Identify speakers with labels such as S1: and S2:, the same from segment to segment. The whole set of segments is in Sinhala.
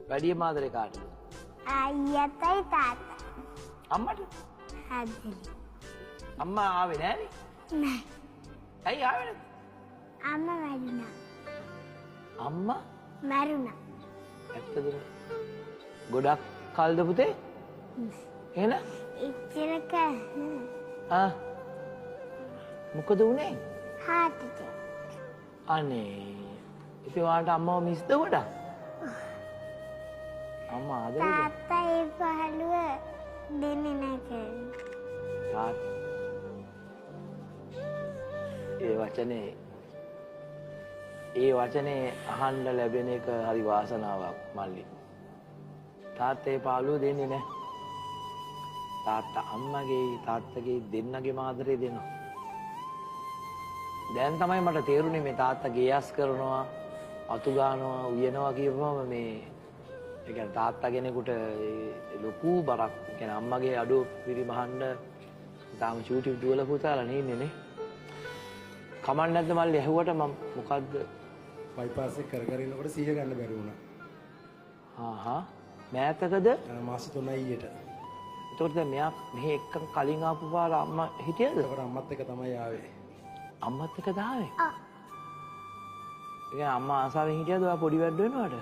S1: වැඩිම ආදරේ කාටද?
S2: අයියටයි තාත්තා.
S1: අම්මට?
S2: හදලි.
S1: අම්මා ආවේ නෑනේ.
S2: නෑ.
S1: ඇයි ආවේ නැත්තේ?
S2: අම්මා මැරුණා.
S1: අම්මා
S2: මැරුණා.
S1: ඇත්තද? ගොඩක් කල්ද පුතේ? එහෙනම්
S2: ඉච්චරක
S1: මොකද උනේ?
S2: heart attack.
S1: අනේ ඉතින් ඔයාලට අම්මව මිස්ද ගොඩක්? අම්මා ආදරේද?
S2: තාත්තා ඒ පහළුව දෙන්නේ නැහැ.
S1: ඒ වචනේ අහන්න ලැබෙන එක හරි වාසනාවක් මල්ලි. තාත්තා ඒ පාළුව දෙන්නේ නැහැ. තාත්තා අම්මගේ තාත්තගේ දෙන්නගේ ආදරේ දෙනවා. දැන් තමයි මට තේරුනේ මේ තාත්තා ගේයස් කරනවා, අතු ගන්නවා, උයනවා කියපුවම මේ ඒ කියන්නේ තාත්තා කෙනෙකුට ලොකු බරක්. ඒ කියන්නේ අම්මගේ අඩුව පිරිමහන්න තාම චූටි දුවල පුතාලා නෙන්නේ නේ. කමක් නැද්ද මල්ලි ඇහුවට මම මොකද්ද
S3: බයිපාස් එක කර ඉන්නකොට 100 ගන්න බැරි වුණා.
S1: මෑතකද?
S3: මාස 3යි ඊට.
S1: එතකොට දැන් මෙයා මෙහි එක්ක කලින් ආපු පාර අම්මා හිටියද?
S3: ඒකට අම්මත් එක්ක තමයි ආවේ.
S1: අම්මත් එක්ක දාවේ? ඒ කියන්නේ අම්මා ආසාවෙන් හිටියද ඔයා පොඩි වැඩ වෙනවට?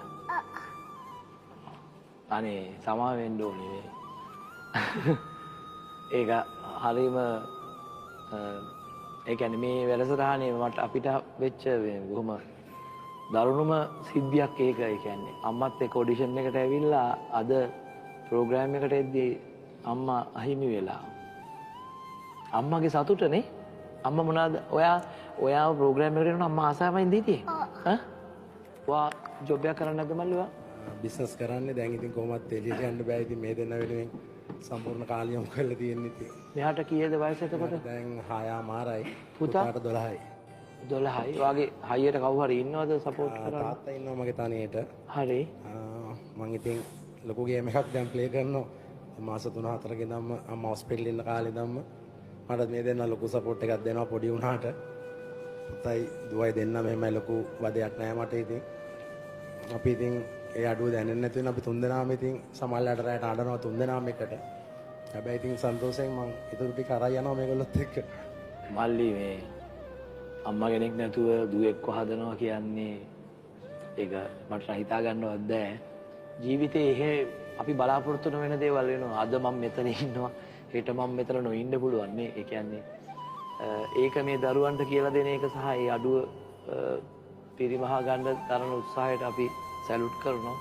S1: අනේ සමා වෙන්න ඕනේ මේ. ඒක හරීම ඒ කියන්නේ මේ වැඩසටහනේ මට අපිට වෙච්ච බොහොම දරුණුම සිද්ධියක් ඒක. ඒ කියන්නේ අම්මත් එක්ක ඔඩිෂන් එකට ඇවිල්ලා අද ප්‍රෝග්‍රෑම් එකට එද්දී අම්මා අහිමි වෙලා. අම්මගේ සතුටනේ. අම්මා මොනවාද ඔයා ප්‍රෝග්‍රෑම් එකට එනකොට අම්මා ආසාවෙන් හිටියේ? ඔයා ජොබ් එකක් කරන්නේ නැද්ද මල්ලි ඔයා?
S3: බිස්නස් කරන්නේ දැන් ඉතින් කොහොමත් එළියට යන්න බෑ. ඉතින් මේ දෙන්න වෙනුවෙන් සම්පූර්ණ කාලය යොමු කරලා තියෙන්නේ ඉතින්.
S1: මෙයාට කීයද වයස එතකොට?
S3: දැන් 6 මාරයි.
S1: පුතාට
S3: 12යි.
S1: 12යි. ඔයාගේ හයියට කවුරු හරි ඉන්නවද සපෝට් කරන්න?
S3: තාත්තා ඉන්නවා මගේ තනියට.
S1: හරි.
S3: මම ඉතින් ලොකු ගේම් එකක් දැන් ප්ලේ කරනවා. මාස 3-4 ගෙනම්ම අම්මා හොස්පිටල් ඉන්න කාලේ ඉඳන්ම මට මේ දෙන්න ලොකු සපෝට් එකක් දෙනවා පොඩි වුණාට. පුතයි දුවයි දෙන්න මෙහෙමයි ලොකු වදයක් නෑ මට ඉතින්. අපි ඉතින් ඒ අඩුව දැනෙන්නේ නැති වෙන අපි තුන්දෙනාම ඉතින් සමහරවිට රැයට අඬනවා තුන්දෙනාම එකට. හැබැයි ඉතින් සන්තෝෂයෙන් මං ඉතුරු ටික අරන් යනවා මේගොල්ලොත් එක්ක.
S1: මල්ලි මේ අම්මා කෙනෙක් නැතුව දුවෙක්ව හදනවා කියන්නේ ඒක මට හිතා ගන්නවත් බෑ. ජීවිතේ එහෙ අපි බලාපොරොත්තු නොවන දේවල් වෙනවා. අද මම මෙතන ඉන්නවා, හෙට මම මෙතන නොඉන්න පුළුවන් නේ. ඒ කියන්නේ ඒක මේ දරුවන්ට කියලා දෙන එක සහ ඒ අඩුව පිරිමහා ගන්න තරන උත්සාහයට අපි සැලුට් කරනවා.